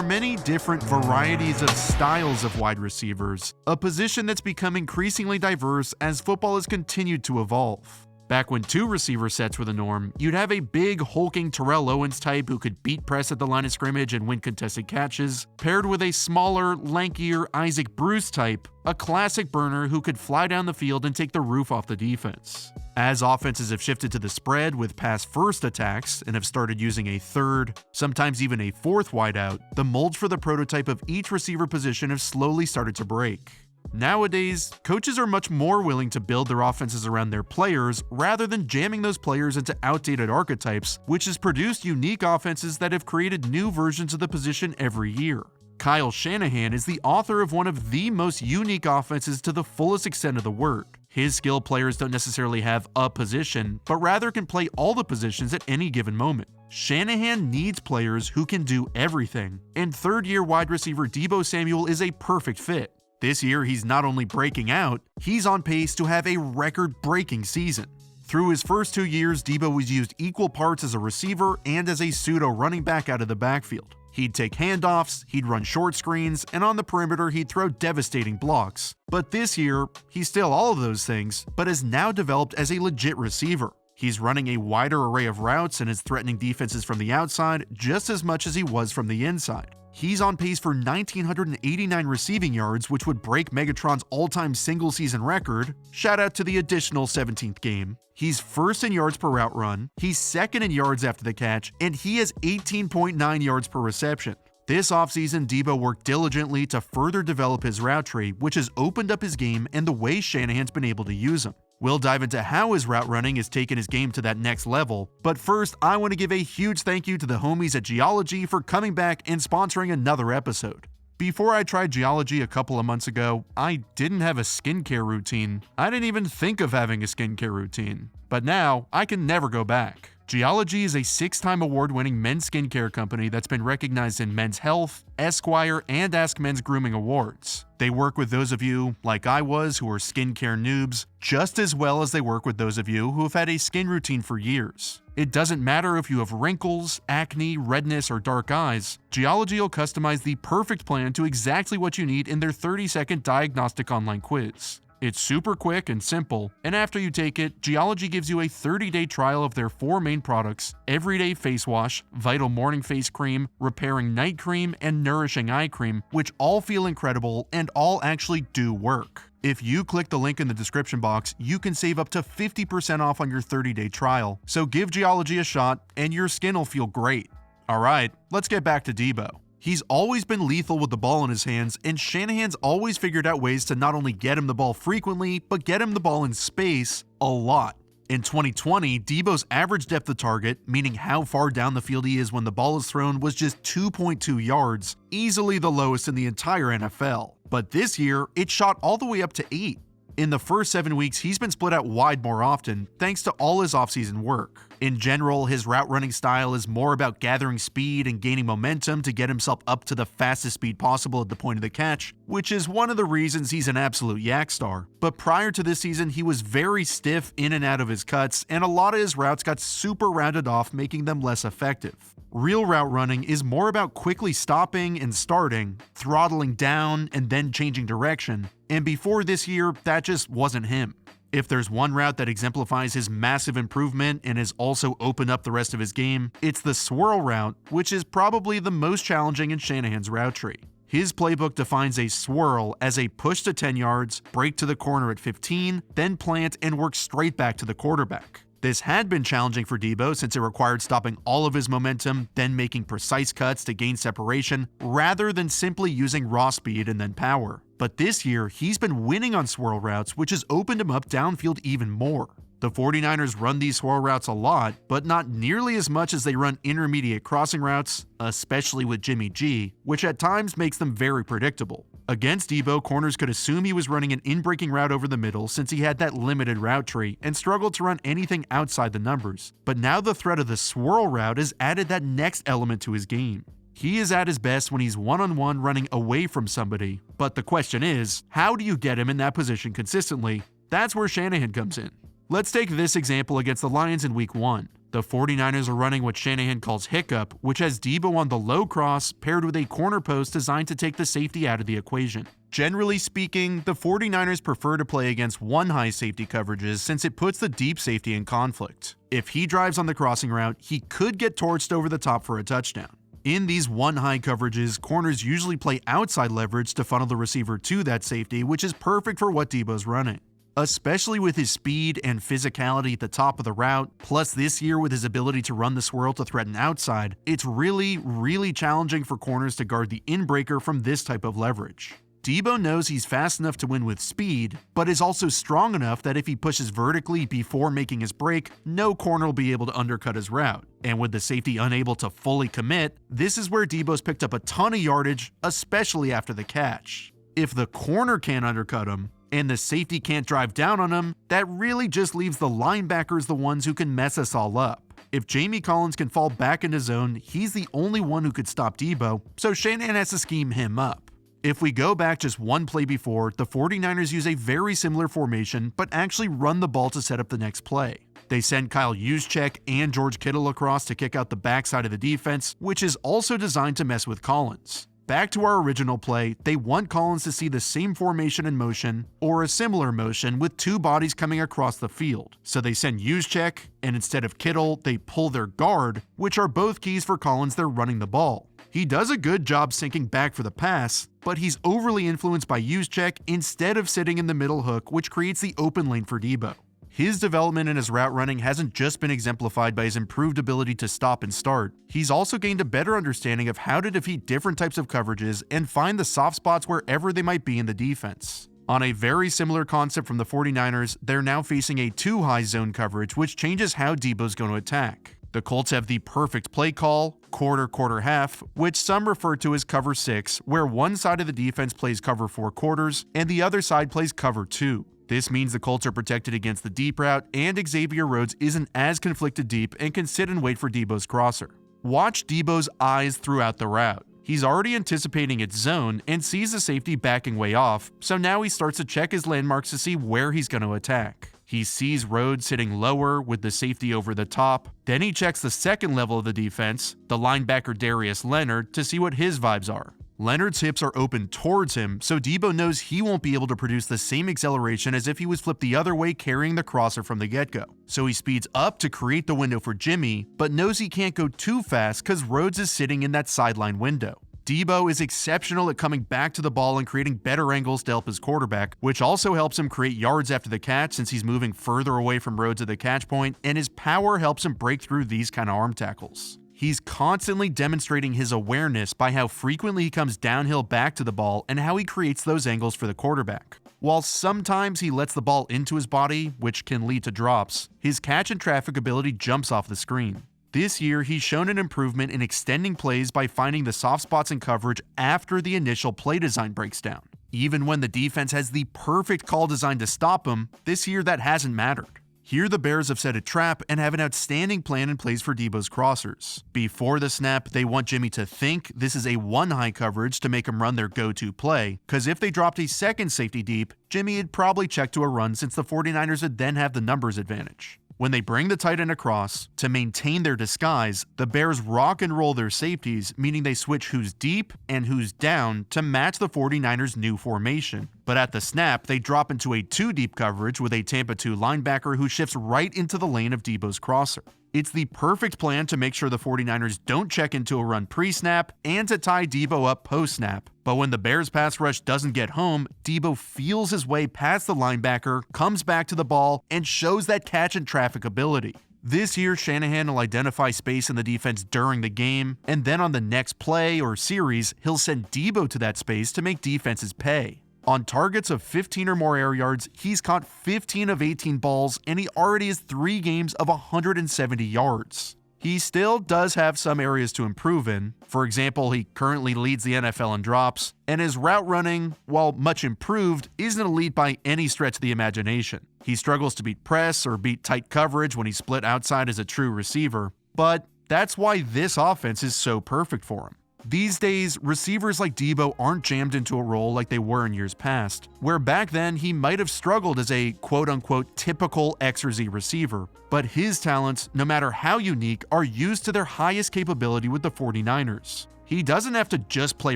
many different varieties of styles of wide receivers, a position that's become increasingly diverse as football has continued to evolve. Back when two receiver sets were the norm, you'd have a big, hulking Terrell Owens type who could beat press at the line of scrimmage and win contested catches, paired with a smaller, lankier Isaac Bruce type, a classic burner who could fly down the field and take the roof off the defense. As offenses have shifted to the spread with pass-first attacks and have started using a third, sometimes even a fourth wideout, the molds for the prototype of each receiver position have slowly started to break. Nowadays, coaches are much more willing to build their offenses around their players rather than jamming those players into outdated archetypes, which has produced unique offenses that have created new versions of the position every year. Kyle Shanahan is the author of one of the most unique offenses to the fullest extent of the word. His skill players don't necessarily have a position, but rather can play all the positions at any given moment. Shanahan needs players who can do everything, and third-year wide receiver Deebo Samuel is a perfect fit. This year, he's not only breaking out, he's on pace to have a record-breaking season. Through his first 2 years, Deebo was used equal parts as a receiver and as a pseudo running back out of the backfield. He'd take handoffs, he'd run short screens, and on the perimeter he'd throw devastating blocks. But this year, he's still all of those things, but has now developed as a legit receiver. He's running a wider array of routes and is threatening defenses from the outside just as much as he was from the inside. He's on pace for 1,989 receiving yards, which would break Megatron's all-time single-season record. Shout out to the additional 17th game. He's first in yards per route run, he's second in yards after the catch, and he has 18.9 yards per reception. This offseason, Deebo worked diligently to further develop his route tree, which has opened up his game and the way Shanahan's been able to use him. We'll dive into how his route running has taken his game to that next level, but first, I want to give a huge thank you to the homies at Geology for coming back and sponsoring another episode. Before I tried Geology a couple of months ago, I didn't have a skincare routine. I didn't even think of having a skincare routine. But now, I can never go back. Geology is a 6-time award-winning men's skincare company that's been recognized in Men's Health, Esquire, and Ask Men's Grooming Awards. They work with those of you, like I was, who are skincare noobs, just as well as they work with those of you who have had a skin routine for years. It doesn't matter if you have wrinkles, acne, redness, or dark eyes, Geology will customize the perfect plan to exactly what you need in their 30-second diagnostic online quiz. It's super quick and simple, and after you take it, Geology gives you a 30-day trial of their 4 main products: Everyday Face Wash, Vital Morning Face Cream, Repairing Night Cream, and Nourishing Eye Cream, which all feel incredible and all actually do work. If you click the link in the description box, you can save up to 50% off on your 30-day trial, so give Geology a shot and your skin will feel great. Alright, let's get back to Deebo. He's always been lethal with the ball in his hands, and Shanahan's always figured out ways to not only get him the ball frequently, but get him the ball in space a lot. In 2020, Deebo's average depth of target, meaning how far down the field he is when the ball is thrown, was just 2.2 yards, easily the lowest in the entire NFL. But this year, it shot all the way up to 8. In the first 7 weeks, he's been split out wide more often, thanks to all his offseason work. In general, his route running style is more about gathering speed and gaining momentum to get himself up to the fastest speed possible at the point of the catch, which is one of the reasons he's an absolute yak star. But prior to this season, he was very stiff in and out of his cuts, and a lot of his routes got super rounded off, making them less effective. Real route running is more about quickly stopping and starting, throttling down, and then changing direction, and before this year, that just wasn't him. If there's one route that exemplifies his massive improvement and has also opened up the rest of his game, it's the swirl route, which is probably the most challenging in Shanahan's route tree. His playbook defines a swirl as a push to 10 yards, break to the corner at 15, then plant and work straight back to the quarterback. This had been challenging for Deebo since it required stopping all of his momentum, then making precise cuts to gain separation, rather than simply using raw speed and then power. But this year, he's been winning on swirl routes, which has opened him up downfield even more. The 49ers run these swirl routes a lot, but not nearly as much as they run intermediate crossing routes, especially with Jimmy G, which at times makes them very predictable. Against Deebo, corners could assume he was running an in-breaking route over the middle since he had that limited route tree and struggled to run anything outside the numbers. But now the threat of the swirl route has added that next element to his game. He is at his best when he's one-on-one running away from somebody, but the question is, how do you get him in that position consistently? That's where Shanahan comes in. Let's take this example against the Lions in Week 1. The 49ers are running what Shanahan calls hiccup, which has Deebo on the low cross paired with a corner post designed to take the safety out of the equation. Generally speaking, the 49ers prefer to play against one high safety coverages since it puts the deep safety in conflict. If he drives on the crossing route, he could get torched over the top for a touchdown. In these one high coverages, corners usually play outside leverage to funnel the receiver to that safety, which is perfect for what Deebo's running. Especially with his speed and physicality at the top of the route, plus this year with his ability to run the swirl to threaten outside, it's really challenging for corners to guard the in-breaker from this type of leverage. Deebo knows he's fast enough to win with speed, but is also strong enough that if he pushes vertically before making his break, no corner will be able to undercut his route. And with the safety unable to fully commit, this is where Deebo's picked up a ton of yardage, especially after the catch. If the corner can't undercut him, and the safety can't drive down on him, that really just leaves the linebackers the ones who can mess us all up. If Jamie Collins can fall back into zone, he's the only one who could stop Deebo, so Shanahan has to scheme him up. If we go back just one play before, the 49ers use a very similar formation, but actually run the ball to set up the next play. They send Kyle Juszczyk and George Kittle across to kick out the backside of the defense, which is also designed to mess with Collins. Back to our original play, they want Collins to see the same formation in motion, or a similar motion with two bodies coming across the field. So they send Juszczyk, and instead of Kittle, they pull their guard, which are both keys for Collins they're running the ball. He does a good job sinking back for the pass, but he's overly influenced by Juszczyk instead of sitting in the middle hook, which creates the open lane for Deebo. His development in his route running hasn't just been exemplified by his improved ability to stop and start. He's also gained a better understanding of how to defeat different types of coverages and find the soft spots wherever they might be in the defense. On a very similar concept from the 49ers, they're now facing a too high zone coverage, which changes how Deebo's going to attack. The Colts have the perfect play call, quarter, half, which some refer to as cover 6, where one side of the defense plays cover 4 quarters and the other side plays cover 2. This means the Colts are protected against the deep route, and Xavier Rhodes isn't as conflicted deep and can sit and wait for Deebo's crosser. Watch Deebo's eyes throughout the route. He's already anticipating its zone and sees the safety backing way off, so now he starts to check his landmarks to see where he's going to attack. He sees Rhodes sitting lower with the safety over the top, then he checks the second level of the defense, the linebacker Darius Leonard, to see what his vibes are. Leonard's hips are open towards him, so Deebo knows he won't be able to produce the same acceleration as if he was flipped the other way carrying the crosser from the get-go. So he speeds up to create the window for Jimmy, but knows he can't go too fast because Rhodes is sitting in that sideline window. Deebo is exceptional at coming back to the ball and creating better angles to help his quarterback, which also helps him create yards after the catch since he's moving further away from Rhodes at the catch point, and his power helps him break through these kind of arm tackles. He's constantly demonstrating his awareness by how frequently he comes downhill back to the ball and how he creates those angles for the quarterback. While sometimes he lets the ball into his body, which can lead to drops, his catch and traffic ability jumps off the screen. This year, he's shown an improvement in extending plays by finding the soft spots in coverage after the initial play design breaks down. Even when the defense has the perfect call designed to stop him, this year that hasn't mattered. Here the Bears have set a trap and have an outstanding plan in place for Deebo's crossers. Before the snap, they want Jimmy to think this is a one high coverage to make him run their go-to play, because if they dropped a second safety deep, Jimmy would probably check to a run since the 49ers would then have the numbers advantage. When they bring the tight end across, to maintain their disguise, the Bears rock and roll their safeties, meaning they switch who's deep and who's down to match the 49ers' new formation. But at the snap, they drop into a 2-deep coverage with a Tampa 2 linebacker who shifts right into the lane of Deebo's crosser. It's the perfect plan to make sure the 49ers don't check into a run pre-snap and to tie Deebo up post-snap. But when the Bears pass rush doesn't get home, Deebo feels his way past the linebacker, comes back to the ball, and shows that catch and traffic ability. This year, Shanahan will identify space in the defense during the game, and then on the next play or series, he'll send Deebo to that space to make defenses pay. On targets of 15 or more air yards, he's caught 15 of 18 balls, and he already has 3 games of 170 yards. He still does have some areas to improve in. For example, he currently leads the NFL in drops, and his route running, while much improved, isn't elite by any stretch of the imagination. He struggles to beat press or beat tight coverage when he's split outside as a true receiver, but that's why this offense is so perfect for him. These days, receivers like Deebo aren't jammed into a role like they were in years past, where back then he might have struggled as a quote-unquote typical X or Z receiver, but his talents, no matter how unique, are used to their highest capability with the 49ers. He doesn't have to just play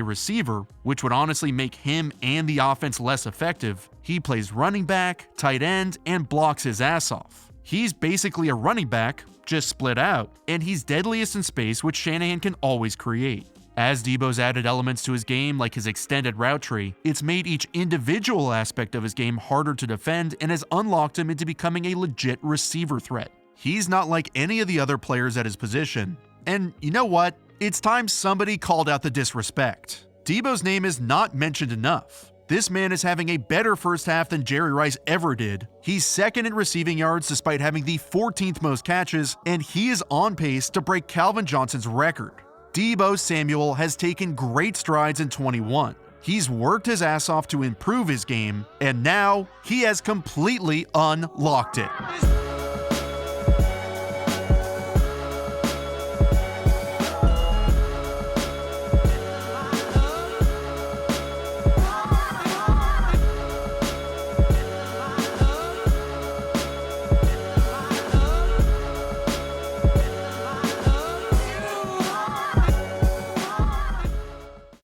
receiver, which would honestly make him and the offense less effective. He plays running back, tight end, and blocks his ass off. He's basically a running back, just split out, and he's deadliest in space, which Shanahan can always create. As Deebo's added elements to his game like his extended route tree, it's made each individual aspect of his game harder to defend and has unlocked him into becoming a legit receiver threat. He's not like any of the other players at his position. And you know what? It's time somebody called out the disrespect. Deebo's name is not mentioned enough. This man is having a better first half than Jerry Rice ever did. He's second in receiving yards despite having the 14th most catches, and he is on pace to break Calvin Johnson's record. Deebo Samuel has taken great strides in 21. He's worked his ass off to improve his game, and now he has completely unlocked it.